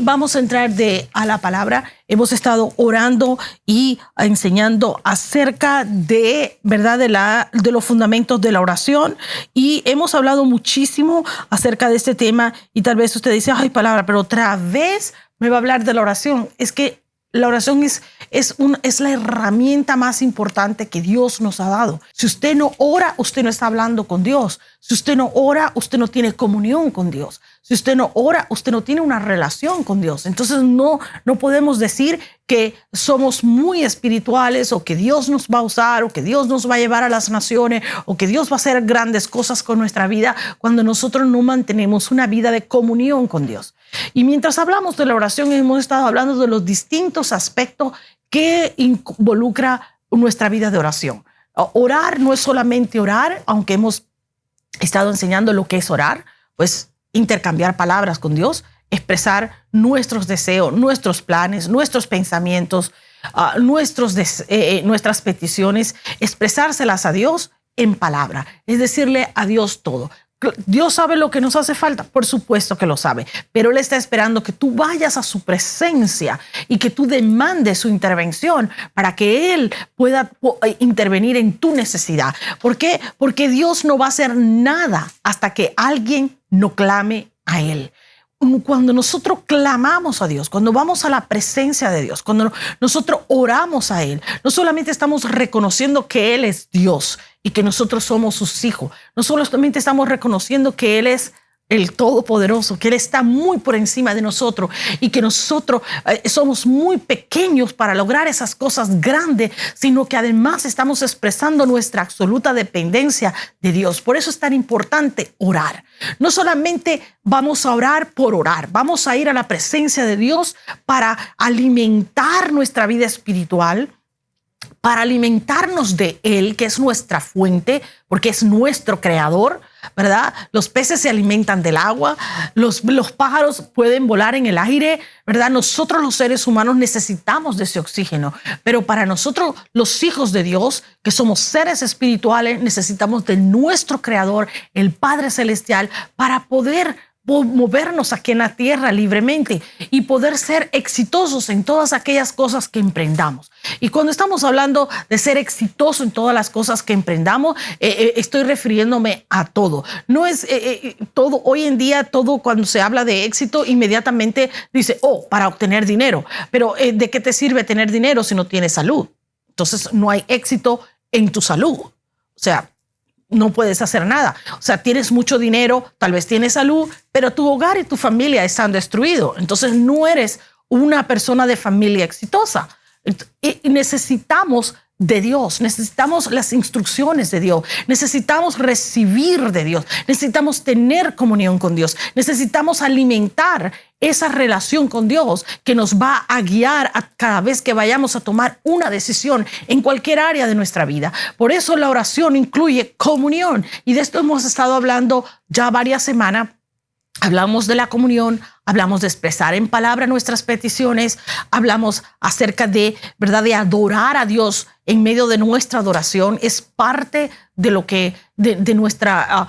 vamos a entrar a la palabra. Hemos estado orando y enseñando acerca de, ¿verdad?, de los fundamentos de la oración. Y hemos hablado muchísimo acerca de este tema. Y tal vez usted dice, ay, palabra, pero otra vez me va a hablar de la oración. Es que la oración es la herramienta más importante que Dios nos ha dado. Si usted no ora, usted no está hablando con Dios. Si usted no ora, usted no tiene comunión con Dios. Si usted no ora, usted no tiene una relación con Dios. Entonces no podemos decir que somos muy espirituales o que Dios nos va a usar o que Dios nos va a llevar a las naciones o que Dios va a hacer grandes cosas con nuestra vida cuando nosotros no mantenemos una vida de comunión con Dios. Y mientras hablamos de la oración, hemos estado hablando de los distintos aspectos que involucra nuestra vida de oración. Orar no es solamente orar, aunque hemos estado enseñando lo que es orar, pues intercambiar palabras con Dios, expresar nuestros deseos, nuestros planes, nuestros pensamientos, nuestras peticiones, expresárselas a Dios en palabra, es decirle a Dios todo. Dios sabe lo que nos hace falta, por supuesto que lo sabe, pero Él está esperando que tú vayas a su presencia y que tú demandes su intervención para que Él pueda intervenir en tu necesidad. ¿Por qué? Porque Dios no va a hacer nada hasta que alguien no clame a Él. Cuando nosotros clamamos a Dios, cuando vamos a la presencia de Dios, cuando nosotros oramos a Él, no solamente estamos reconociendo que Él es Dios y que nosotros somos sus hijos, no solamente estamos reconociendo que Él es el Todopoderoso, que Él está muy por encima de nosotros y que nosotros somos muy pequeños para lograr esas cosas grandes, sino que además estamos expresando nuestra absoluta dependencia de Dios. Por eso es tan importante orar. No solamente vamos a orar por orar, vamos a ir a la presencia de Dios para alimentar nuestra vida espiritual, para alimentarnos de Él, que es nuestra fuente, porque es nuestro creador, ¿verdad? Los peces se alimentan del agua, los pájaros pueden volar en el aire, ¿verdad? Nosotros los seres humanos necesitamos de ese oxígeno, pero para nosotros los hijos de Dios, que somos seres espirituales, necesitamos de nuestro creador, el Padre Celestial, para poder movernos aquí en la tierra libremente y poder ser exitosos en todas aquellas cosas que emprendamos. Y cuando estamos hablando de ser exitoso en todas las cosas que emprendamos, estoy refiriéndome a todo. No es todo, hoy en día todo cuando se habla de éxito inmediatamente dice, para obtener dinero. Pero ¿de qué te sirve tener dinero si no tienes salud? Entonces no hay éxito en tu salud. O sea, no puedes hacer nada. O sea, tienes mucho dinero, tal vez tienes salud, pero tu hogar y tu familia están destruidos. Entonces no eres una persona de familia exitosa. Y necesitamos de Dios, necesitamos las instrucciones de Dios, necesitamos recibir de Dios, necesitamos tener comunión con Dios, necesitamos alimentar esa relación con Dios que nos va a guiar a cada vez que vayamos a tomar una decisión en cualquier área de nuestra vida. Por eso la oración incluye comunión, y de esto hemos estado hablando ya varias semanas. Hablamos de la comunión, hablamos de expresar en palabra nuestras peticiones, hablamos acerca de, ¿verdad?, de adorar a Dios en medio de nuestra adoración. Es parte de lo que, de nuestra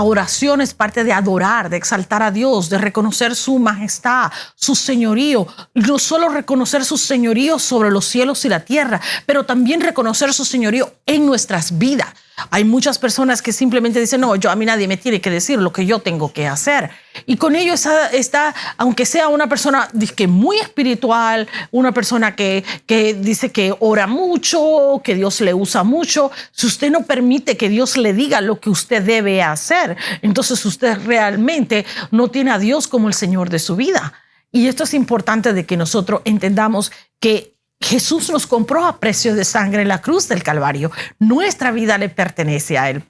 oración, es parte de adorar, de exaltar a Dios, de reconocer su majestad, su señorío. No solo reconocer su señorío sobre los cielos y la tierra, pero también reconocer su señorío en nuestras vidas. Hay muchas personas que simplemente dicen, no, a mí nadie me tiene que decir lo que yo tengo que hacer. Y con ello está, aunque sea una persona que muy espiritual, una persona que dice que ora mucho, que Dios le usa mucho, si usted no permite que Dios le diga lo que usted debe hacer, entonces usted realmente no tiene a Dios como el Señor de su vida. Y esto es importante de que nosotros entendamos que Jesús nos compró a precio de sangre en la cruz del Calvario. Nuestra vida le pertenece a Él.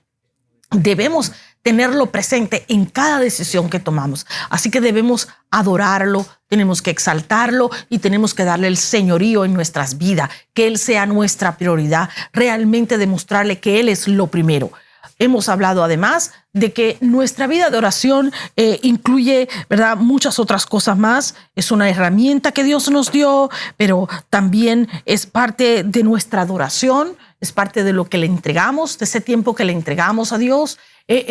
Debemos tenerlo presente en cada decisión que tomamos. Así que debemos adorarlo, tenemos que exaltarlo y tenemos que darle el señorío en nuestras vidas, que Él sea nuestra prioridad, realmente demostrarle que Él es lo primero. Hemos hablado además de que nuestra vida de oración incluye, ¿verdad?, muchas otras cosas más. Es una herramienta que Dios nos dio, pero también es parte de nuestra adoración, es parte de lo que le entregamos, de ese tiempo que le entregamos a Dios.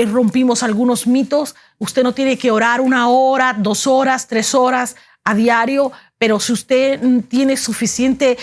Rompimos algunos mitos. Usted no tiene que orar 1 hora, 2 horas, 3 horas a diario, pero si usted tiene suficiente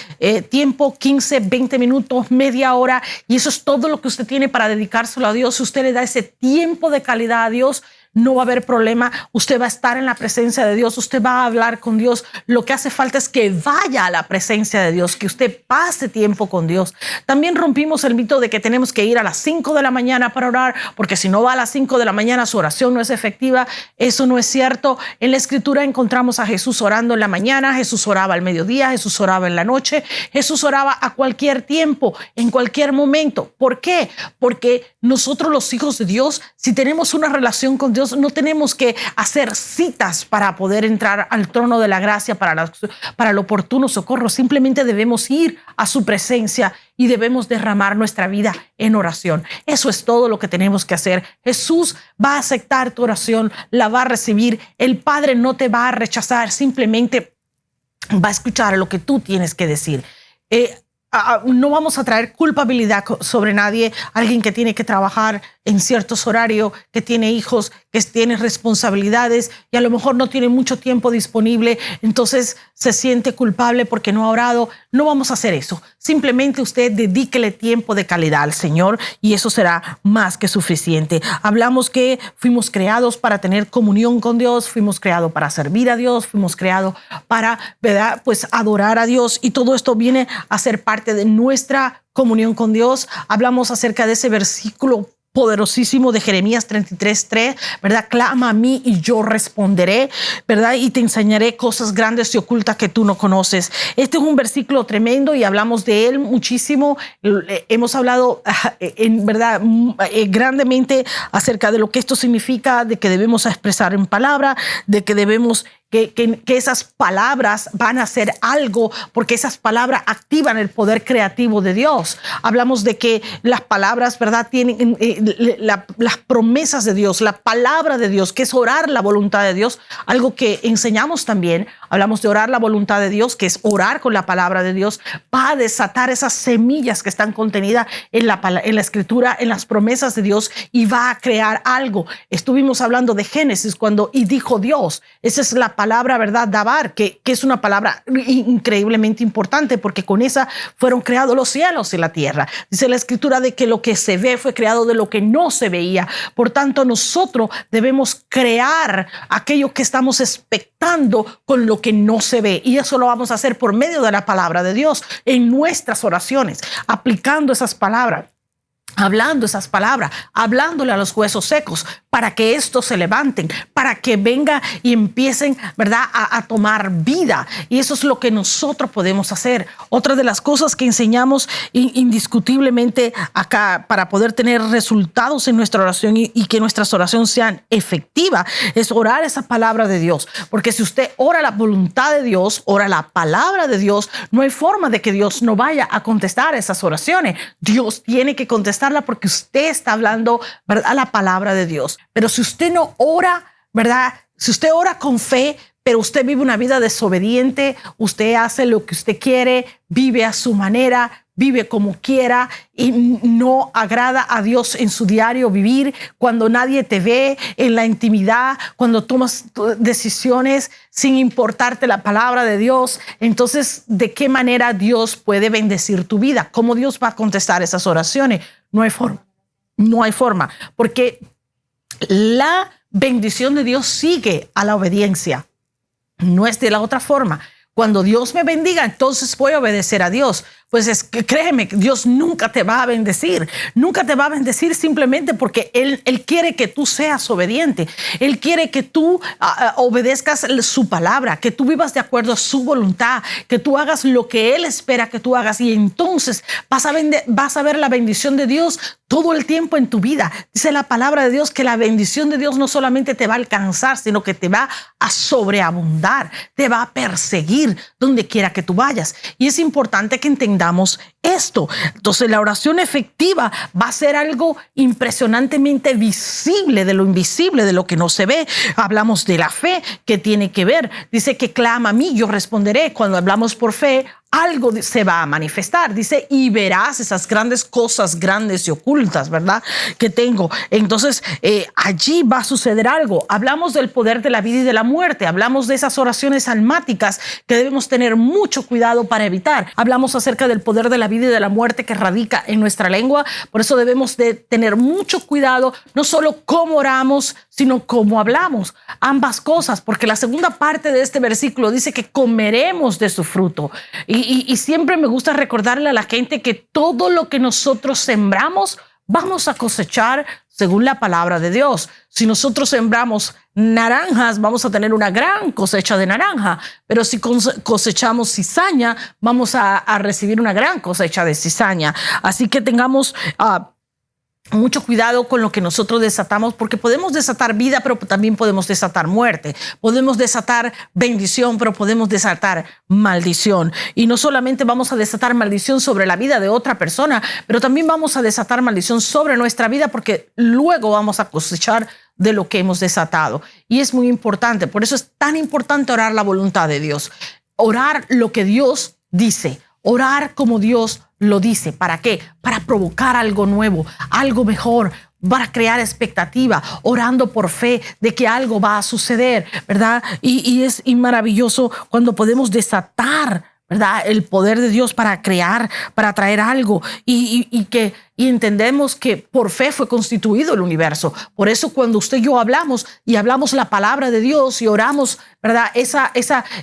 tiempo, 15, 20 minutos, media hora, y eso es todo lo que usted tiene para dedicárselo a Dios, si usted le da ese tiempo de calidad a Dios, no va a haber problema. Usted va a estar en la presencia de Dios, usted va a hablar con Dios. Lo que hace falta es que vaya a la presencia de Dios, que usted pase tiempo con Dios. También rompimos el mito de que tenemos que ir a las 5 de la mañana para orar, porque si no va a las 5 de la mañana su oración no es efectiva. Eso no es cierto. En la Escritura encontramos a Jesús orando en la mañana, Jesús oraba al mediodía, Jesús oraba en la noche, Jesús oraba a cualquier tiempo, en cualquier momento. ¿Por qué? Porque nosotros, los hijos de Dios, si tenemos una relación con Dios, no tenemos que hacer citas para poder entrar al trono de la gracia para el oportuno socorro. Simplemente debemos ir a su presencia y debemos derramar nuestra vida en oración. Eso es todo lo que tenemos que hacer. Jesús va a aceptar tu oración, la va a recibir. El Padre no te va a rechazar, simplemente va a escuchar lo que tú tienes que decir. No vamos a traer culpabilidad sobre nadie. Alguien que tiene que trabajar en ciertos horarios, que tiene hijos, que tiene responsabilidades y a lo mejor no tiene mucho tiempo disponible, entonces se siente culpable porque no ha orado. No vamos a hacer eso. Simplemente usted dedíquele tiempo de calidad al Señor y eso será más que suficiente. Hablamos que fuimos creados para tener comunión con Dios, fuimos creados para servir a Dios, fuimos creados para, ¿verdad?, pues adorar a Dios, y todo esto viene a ser parte de nuestra comunión con Dios. Hablamos acerca de ese versículo poderosísimo de Jeremías 33:3, ¿verdad? Clama a mí y yo responderé, ¿verdad? Y te enseñaré cosas grandes y ocultas que tú no conoces. Este es un versículo tremendo y hablamos de él muchísimo. Hemos hablado, en verdad, grandemente acerca de lo que esto significa, de que debemos expresar en palabra, de que debemos que esas palabras van a hacer algo, porque esas palabras activan el poder creativo de Dios. Hablamos de que las palabras, ¿verdad?, tienen las promesas de Dios, la palabra de Dios, que es orar la voluntad de Dios, algo que enseñamos también. Hablamos de orar la voluntad de Dios, que es orar con la palabra de Dios. Va a desatar esas semillas que están contenidas en la Escritura, en las promesas de Dios, y va a crear algo. Estuvimos hablando de Génesis y dijo Dios. Esa es la palabra, ¿verdad? Dabar, que es una palabra increíblemente importante, porque con esa fueron creados los cielos y la tierra. Dice la Escritura de que lo que se ve fue creado de lo que no se veía. Por tanto, nosotros debemos crear aquello que estamos expectando con lo que no se ve, y eso lo vamos a hacer por medio de la palabra de Dios, en nuestras oraciones, aplicando esas palabras, hablando esas palabras, hablándole a los huesos secos para que estos se levanten, para que venga y empiecen, ¿verdad?, a tomar vida. Y eso es lo que nosotros podemos hacer. Otra de las cosas que enseñamos indiscutiblemente acá para poder tener resultados en nuestra oración y que nuestras oraciones sean efectivas es orar esa palabra de Dios. Porque si usted ora la voluntad de Dios, ora la palabra de Dios, no hay forma de que Dios no vaya a contestar esas oraciones. Dios tiene que contestarla porque usted está hablando, ¿verdad?, la palabra de Dios. Pero si usted no ora, ¿verdad?, si usted ora con fe, pero usted vive una vida desobediente, usted hace lo que usted quiere, vive a su manera, vive como quiera y no agrada a Dios en su diario vivir, cuando nadie te ve, en la intimidad, cuando tomas decisiones sin importarte la palabra de Dios, entonces, ¿de qué manera Dios puede bendecir tu vida? ¿Cómo Dios va a contestar esas oraciones? No hay forma. No hay forma, porque la bendición de Dios sigue a la obediencia. No es de la otra forma. Cuando Dios me bendiga, entonces voy a obedecer a Dios. Pues es que créeme, Dios nunca te va a bendecir. Nunca te va a bendecir simplemente porque Él quiere que tú seas obediente. Él quiere que tú obedezcas su palabra, que tú vivas de acuerdo a su voluntad, que tú hagas lo que Él espera que tú hagas. Y entonces vas a ver la bendición de Dios todo el tiempo en tu vida. Dice la palabra de Dios que la bendición de Dios no solamente te va a alcanzar, sino que te va a sobreabundar, te va a perseguir donde quiera que tú vayas. Y es importante que entendamos esto. Entonces, la oración efectiva va a ser algo impresionantemente visible de lo invisible, de lo que no se ve. Hablamos de la fe, que tiene que ver. Dice que clama a mí, yo responderé. Cuando hablamos por fe, algo se va a manifestar. Dice, y verás esas grandes cosas, grandes y ocultas, ¿verdad? Que tengo. Entonces, allí va a suceder algo. Hablamos del poder de la vida y de la muerte. Hablamos de esas oraciones almáticas que debemos tener mucho cuidado para evitar. Hablamos acerca del poder de la vida y de la muerte que radica en nuestra lengua. Por eso debemos de tener mucho cuidado, no solo cómo oramos, sino cómo hablamos. Ambas cosas, porque la segunda parte de este versículo dice que comeremos de su fruto. Y siempre me gusta recordarle a la gente que todo lo que nosotros sembramos, vamos a cosechar según la palabra de Dios. Si nosotros sembramos naranjas, vamos a tener una gran cosecha de naranja. Pero si cosechamos cizaña, vamos a recibir una gran cosecha de cizaña. Así que tengamos mucho cuidado con lo que nosotros desatamos, porque podemos desatar vida, pero también podemos desatar muerte. Podemos desatar bendición, pero podemos desatar maldición. Y no solamente vamos a desatar maldición sobre la vida de otra persona, pero también vamos a desatar maldición sobre nuestra vida, porque luego vamos a cosechar de lo que hemos desatado. Y es muy importante. Por eso es tan importante orar la voluntad de Dios. Orar lo que Dios dice. Orar como Dios lo dice. ¿Para qué? Para provocar algo nuevo, algo mejor, para crear expectativa, orando por fe de que algo va a suceder, ¿verdad? Y es maravilloso cuando podemos desatar, ¿verdad?, el poder de Dios para crear, para traer algo y entendemos que por fe fue constituido el universo. Por eso cuando usted y yo hablamos y hablamos la palabra de Dios y oramos, ¿verdad?,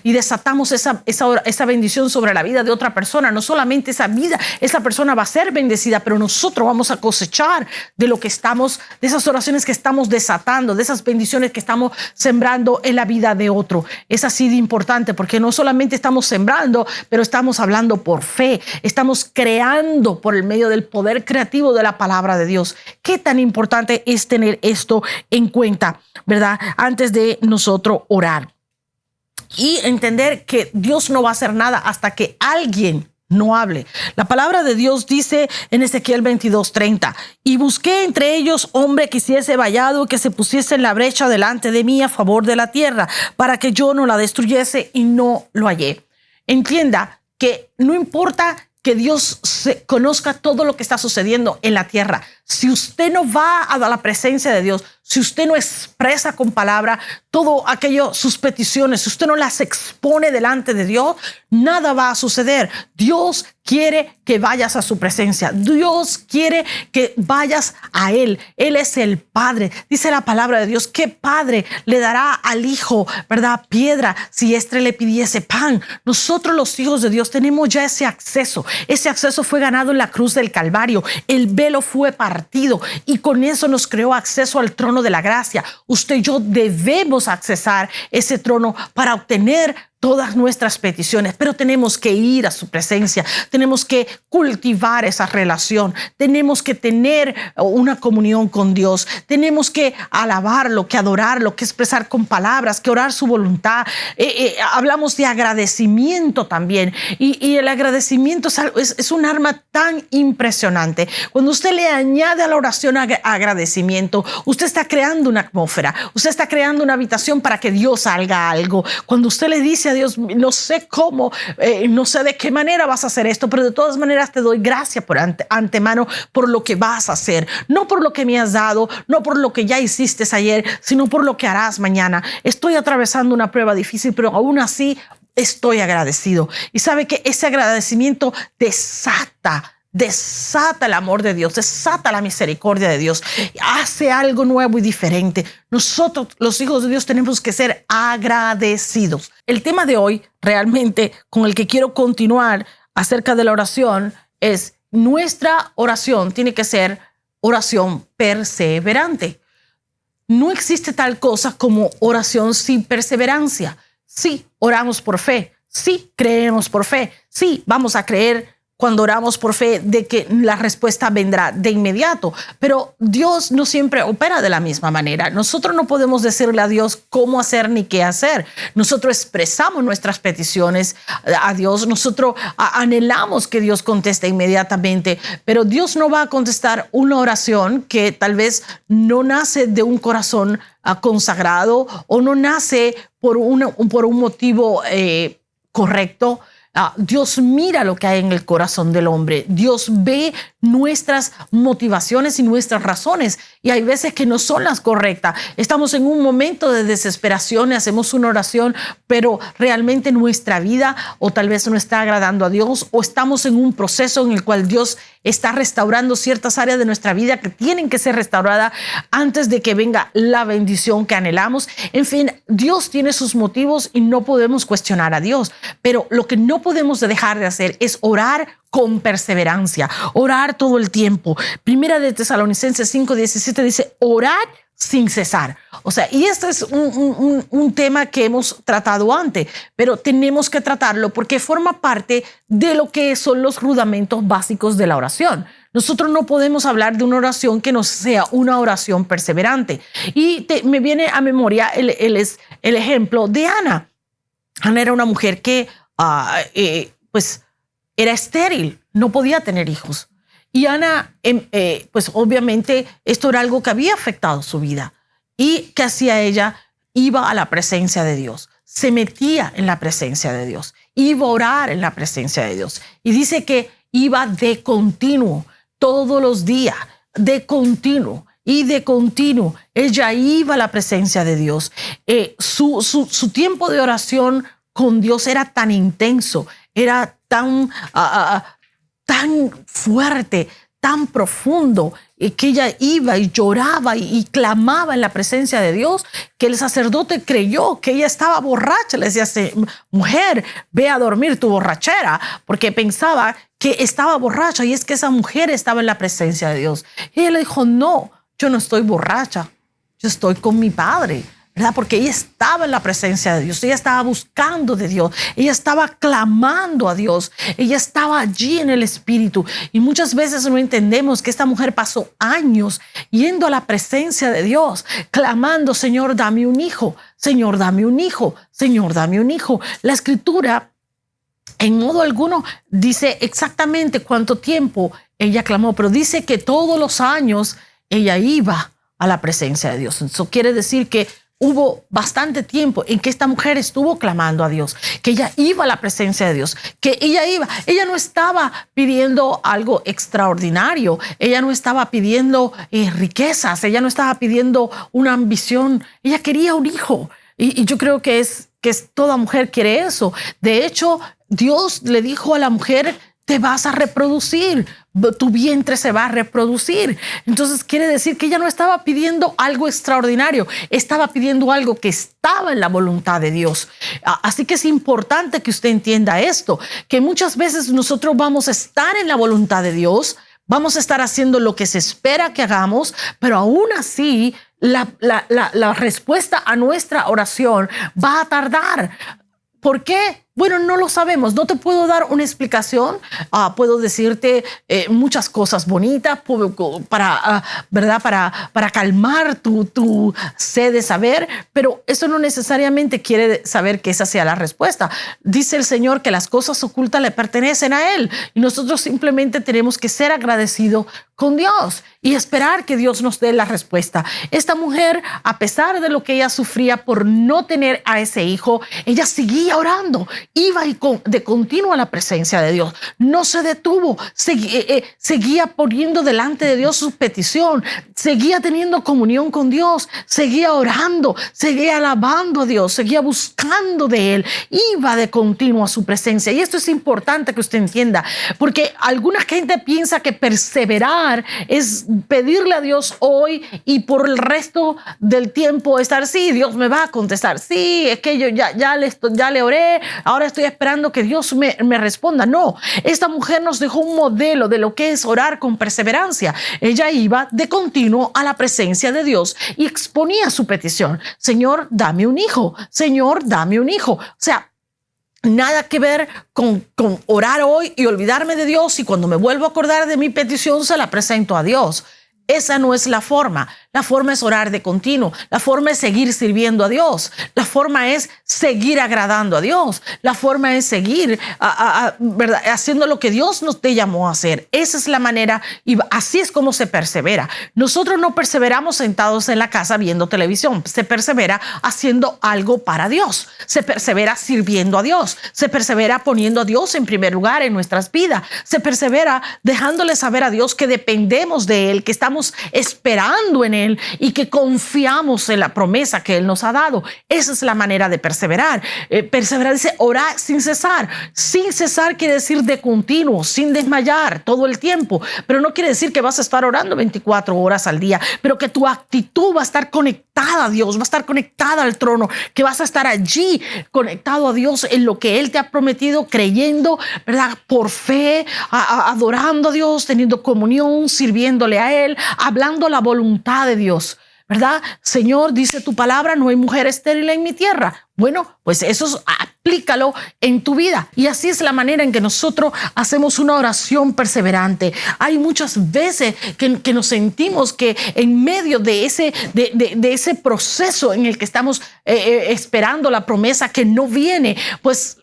y desatamos esa bendición sobre la vida de otra persona, no solamente esa persona va a ser bendecida, pero nosotros vamos a cosechar de lo que estamos, de esas oraciones que estamos desatando, de esas bendiciones que estamos sembrando en la vida de otro. Es así de importante, porque no solamente estamos sembrando, pero estamos hablando por fe, estamos creando por el medio del poder creativo de la palabra de Dios. Qué tan importante es tener esto en cuenta, ¿verdad?, antes de nosotros orar. Y entender que Dios no va a hacer nada hasta que alguien no hable. La palabra de Dios dice en Ezequiel 22:30, y busqué entre ellos hombre que hiciese vallado, que se pusiese en la brecha delante de mí a favor de la tierra, para que yo no la destruyese, y no lo hallé. Entienda que no importa que Dios conozca todo lo que está sucediendo en la tierra. Si usted no va a la presencia de Dios, si usted no expresa con palabra todo aquello, sus peticiones, si usted no las expone delante de Dios, nada va a suceder. Dios quiere que vayas a su presencia. Dios quiere que vayas a Él. Él es el Padre. Dice la palabra de Dios, ¿qué padre le dará al hijo, verdad, piedra si éste le pidiese pan? Nosotros los hijos de Dios tenemos ya ese acceso. Ese acceso fue ganado en la cruz del Calvario. El velo fue partido y con eso nos creó acceso al trono de la gracia. Usted y yo debemos accesar ese trono para obtener todas nuestras peticiones, pero tenemos que ir a su presencia, tenemos que cultivar esa relación, tenemos que tener una comunión con Dios, tenemos que alabarlo, que adorarlo, que expresar con palabras, que orar su voluntad. Hablamos de agradecimiento también y el agradecimiento es un arma tan impresionante. Cuando usted le añade a la oración agradecimiento, usted está creando una atmósfera, usted está creando una habitación para que Dios haga algo. Cuando usted le dice a Dios, no sé cómo, no sé de qué manera vas a hacer esto, pero de todas maneras te doy gracias por antemano por lo que vas a hacer, no por lo que me has dado, no por lo que ya hiciste ayer, sino por lo que harás mañana. Estoy atravesando una prueba difícil, pero aún así estoy agradecido. Y sabe que ese agradecimiento desata el amor de Dios, desata la misericordia de Dios, hace algo nuevo y diferente. Nosotros, los hijos de Dios, tenemos que ser agradecidos. El tema de hoy, realmente, con el que quiero continuar acerca de la oración, es nuestra oración tiene que ser oración perseverante. No existe tal cosa como oración sin perseverancia. Sí, oramos por fe. Sí, creemos por fe. Sí, vamos a creer cuando oramos por fe de que la respuesta vendrá de inmediato, pero Dios no siempre opera de la misma manera. Nosotros no podemos decirle a Dios cómo hacer ni qué hacer. Nosotros expresamos nuestras peticiones a Dios, nosotros anhelamos que Dios conteste inmediatamente, pero Dios no va a contestar una oración que tal vez no nace de un corazón consagrado o no nace por un motivo correcto. Dios mira lo que hay en el corazón del hombre. Dios ve nuestras motivaciones y nuestras razones. Y hay veces que no son las correctas. Estamos en un momento de desesperación y hacemos una oración, pero realmente nuestra vida o tal vez no está agradando a Dios, o estamos en un proceso en el cual Dios está restaurando ciertas áreas de nuestra vida que tienen que ser restauradas antes de que venga la bendición que anhelamos. En fin, Dios tiene sus motivos y no podemos cuestionar a Dios, pero lo que no podemos dejar de hacer es orar con perseverancia, orar todo el tiempo. Primera de Tesalonicenses 5:17 dice, orad sin cesar. O sea, y este es un tema que hemos tratado antes, pero tenemos que tratarlo porque forma parte de lo que son los rudamentos básicos de la oración. Nosotros no podemos hablar de una oración que no sea una oración perseverante. Y me viene a memoria el ejemplo de Ana. Ana era una mujer que pues era estéril, no podía tener hijos. Y Ana, pues obviamente esto era algo que había afectado su vida. ¿Y qué hacía ella? Iba a la presencia de Dios, se metía en la presencia de Dios, iba a orar en la presencia de Dios. Y dice que iba de continuo, todos los días, de continuo. Y de continuo, ella iba a la presencia de Dios. Su tiempo de oración con Dios era tan intenso, era tan fuerte, tan profundo, que ella iba y lloraba y clamaba en la presencia de Dios, que el sacerdote creyó que ella estaba borracha. Le decía, mujer, ve a dormir tu borrachera, porque pensaba que estaba borracha, y es que esa mujer estaba en la presencia de Dios. Y ella le dijo, no, yo no estoy borracha, yo estoy con mi Padre, ¿verdad? Porque ella estaba en la presencia de Dios, ella estaba buscando de Dios, ella estaba clamando a Dios, ella estaba allí en el Espíritu. Y muchas veces no entendemos que esta mujer pasó años yendo a la presencia de Dios, clamando, Señor, dame un hijo, Señor, dame un hijo, Señor, dame un hijo. La Escritura en modo alguno dice exactamente cuánto tiempo ella clamó, pero dice que todos los años ella iba a la presencia de Dios. Eso quiere decir que hubo bastante tiempo en que esta mujer estuvo clamando a Dios, que ella iba a la presencia de Dios, que ella no estaba pidiendo algo extraordinario, ella no estaba pidiendo riquezas, ella no estaba pidiendo una ambición, ella quería un hijo. Y yo creo que toda mujer quiere eso. De hecho, Dios le dijo a la mujer, te vas a reproducir, tu vientre se va a reproducir. Entonces quiere decir que ella no estaba pidiendo algo extraordinario, estaba pidiendo algo que estaba en la voluntad de Dios. Así que es importante que usted entienda esto, que muchas veces nosotros vamos a estar en la voluntad de Dios, vamos a estar haciendo lo que se espera que hagamos, pero aún así la respuesta a nuestra oración va a tardar. ¿Por qué? Bueno, no lo sabemos. No te puedo dar una explicación. Puedo decirte muchas cosas bonitas ¿verdad? Para calmar tu sed de saber, pero eso no necesariamente quiere saber que esa sea la respuesta. Dice el Señor que las cosas ocultas le pertenecen a Él, y nosotros simplemente tenemos que ser agradecidos con Dios y esperar que Dios nos dé la respuesta. Esta mujer, a pesar de lo que ella sufría por no tener a ese hijo, ella seguía orando, iba de continuo a la presencia de Dios, no se detuvo, seguía poniendo delante de Dios su petición, seguía teniendo comunión con Dios, seguía orando, seguía alabando a Dios, seguía buscando de Él, iba de continuo a su presencia. Y esto es importante que usted entienda, porque alguna gente piensa que perseverar es pedirle a Dios hoy y por el resto del tiempo estar, sí, Dios me va a contestar, sí, es que yo ya le oré, ahora estoy esperando que Dios me responda. No, esta mujer nos dejó un modelo de lo que es orar con perseverancia. Ella iba de continuo a la presencia de Dios y exponía su petición. Señor, dame un hijo, Señor, dame un hijo. O sea, nada que ver con orar hoy y olvidarme de Dios, y cuando me vuelvo a acordar de mi petición se la presento a Dios. Esa no es la forma. La forma es orar de continuo. La forma es seguir sirviendo a Dios. La forma es seguir agradando a Dios. La forma es seguir ¿verdad? Haciendo lo que Dios nos te llamó a hacer. Esa es la manera y así es como se persevera. Nosotros no perseveramos sentados en la casa viendo televisión. Se persevera haciendo algo para Dios. Se persevera sirviendo a Dios. Se persevera poniendo a Dios en primer lugar en nuestras vidas. Se persevera dejándole saber a Dios que dependemos de Él, que estamos esperando en Él y que confiamos en la promesa que Él nos ha dado. Esa es la manera de perseverar. Perseverar dice orar sin cesar. Sin cesar quiere decir de continuo, sin desmayar todo el tiempo. Pero no quiere decir que vas a estar orando 24 horas al día, pero que tu actitud va a estar conectada a Dios, va a estar conectada al trono, que vas a estar allí conectado a Dios en lo que Él te ha prometido, creyendo, ¿verdad? Por fe, adorando a Dios, teniendo comunión, sirviéndole a Él, hablando la voluntad de Dios, ¿verdad? Señor, dice tu palabra, no hay mujer estéril en mi tierra. Bueno, pues eso aplícalo en tu vida. Y así es la manera en que nosotros hacemos una oración perseverante. Hay muchas veces que nos sentimos que en medio de ese proceso en el que estamos esperando la promesa que no viene, pues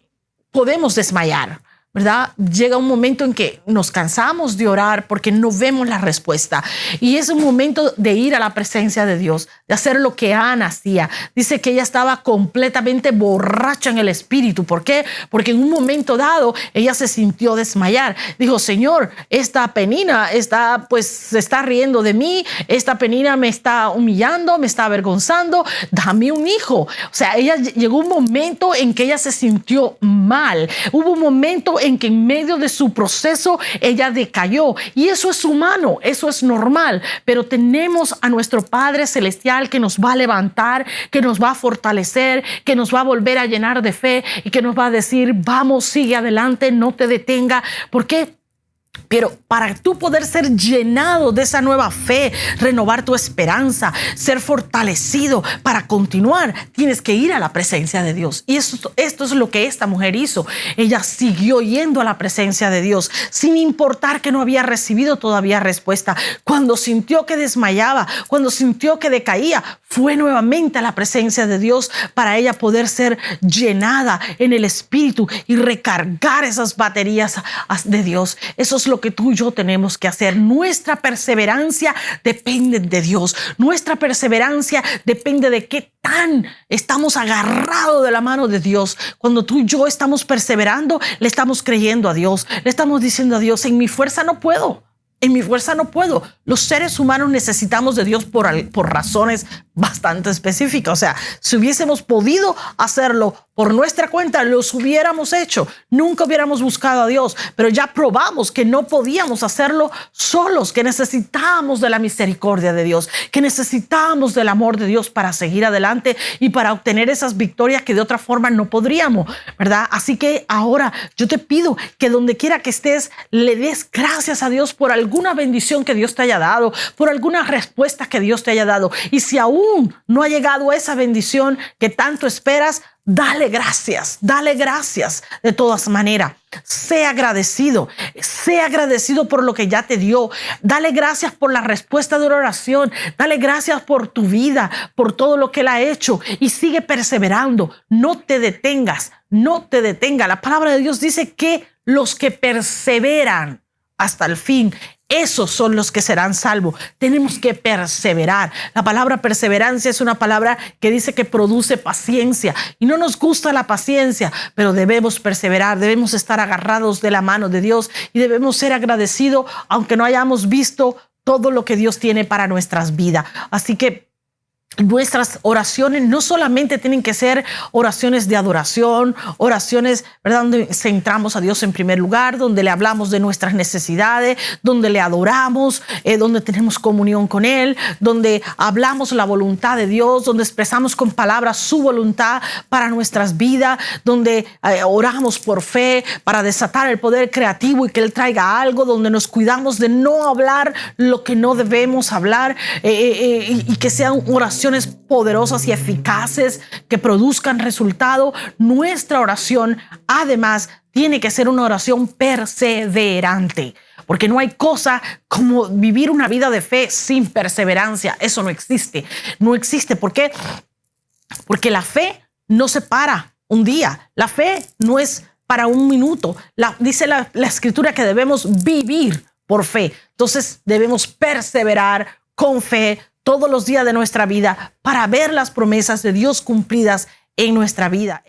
podemos desmayar, ¿verdad? Llega un momento en que nos cansamos de orar porque no vemos la respuesta. Y es un momento de ir a la presencia de Dios, de hacer lo que Ana hacía. Dice que ella estaba completamente borracha en el espíritu. ¿Por qué? Porque en un momento dado ella se sintió desmayar. Dijo, Señor, esta Penina se está riendo de mí. Esta Penina me está humillando, me está avergonzando. Dame un hijo. O sea, ella llegó un momento en que ella se sintió mal. Hubo un momento en que en medio de su proceso ella decayó, y eso es humano, eso es normal, pero tenemos a nuestro Padre Celestial que nos va a levantar, que nos va a fortalecer, que nos va a volver a llenar de fe y que nos va a decir, vamos, sigue adelante, no te detenga. ¿Por qué? Pero para tú poder ser llenado de esa nueva fe, renovar tu esperanza, ser fortalecido para continuar, tienes que ir a la presencia de Dios. Y esto es lo que esta mujer hizo. Ella siguió yendo a la presencia de Dios sin importar que no había recibido todavía respuesta. Cuando sintió que desmayaba, cuando sintió que decaía, fue nuevamente a la presencia de Dios para ella poder ser llenada en el Espíritu y recargar esas baterías de Dios. Eso es lo que tú y yo tenemos que hacer. Nuestra perseverancia depende de Dios. Nuestra perseverancia depende de qué tan estamos agarrados de la mano de Dios. Cuando tú y yo estamos perseverando, le estamos creyendo a Dios. Le estamos diciendo a Dios, en mi fuerza no puedo. En mi fuerza no puedo. Los seres humanos necesitamos de Dios por razones bastante específicas. O sea, si hubiésemos podido hacerlo por nuestra cuenta, los hubiéramos hecho. Nunca hubiéramos buscado a Dios, pero ya probamos que no podíamos hacerlo solos, que necesitábamos de la misericordia de Dios, que necesitábamos del amor de Dios para seguir adelante y para obtener esas victorias que de otra forma no podríamos, ¿verdad? Así que ahora yo te pido que donde quiera que estés, le des gracias a Dios por alguna bendición que Dios te haya dado, por alguna respuesta que Dios te haya dado. Y si aún no ha llegado esa bendición que tanto esperas, dale gracias de todas maneras. Sé agradecido por lo que ya te dio. Dale gracias por la respuesta de una oración. Dale gracias por tu vida, por todo lo que Él ha hecho, y sigue perseverando. No te detengas, no te detenga. La palabra de Dios dice que los que perseveran hasta el fin, esos son los que serán salvos. Tenemos que perseverar. La palabra perseverancia es una palabra que dice que produce paciencia, y no nos gusta la paciencia, pero debemos perseverar, debemos estar agarrados de la mano de Dios y debemos ser agradecidos aunque no hayamos visto todo lo que Dios tiene para nuestras vidas. Así que nuestras oraciones no solamente tienen que ser oraciones de adoración, oraciones, ¿verdad?, donde centramos a Dios en primer lugar, donde le hablamos de nuestras necesidades, donde le adoramos, donde tenemos comunión con Él, donde hablamos la voluntad de Dios, donde expresamos con palabras su voluntad para nuestras vidas, donde oramos por fe para desatar el poder creativo y que Él traiga algo, donde nos cuidamos de no hablar lo que no debemos hablar, y que sean oraciones oraciones poderosas y eficaces que produzcan resultado, nuestra oración además tiene que ser una oración perseverante, porque no hay cosa como vivir una vida de fe sin perseverancia. Eso no existe. No existe. ¿Por qué? Porque la fe no se para un día. La fe no es para un minuto. Dice la Escritura que debemos vivir por fe. Entonces debemos perseverar con fe todos los días de nuestra vida para ver las promesas de Dios cumplidas en nuestra vida.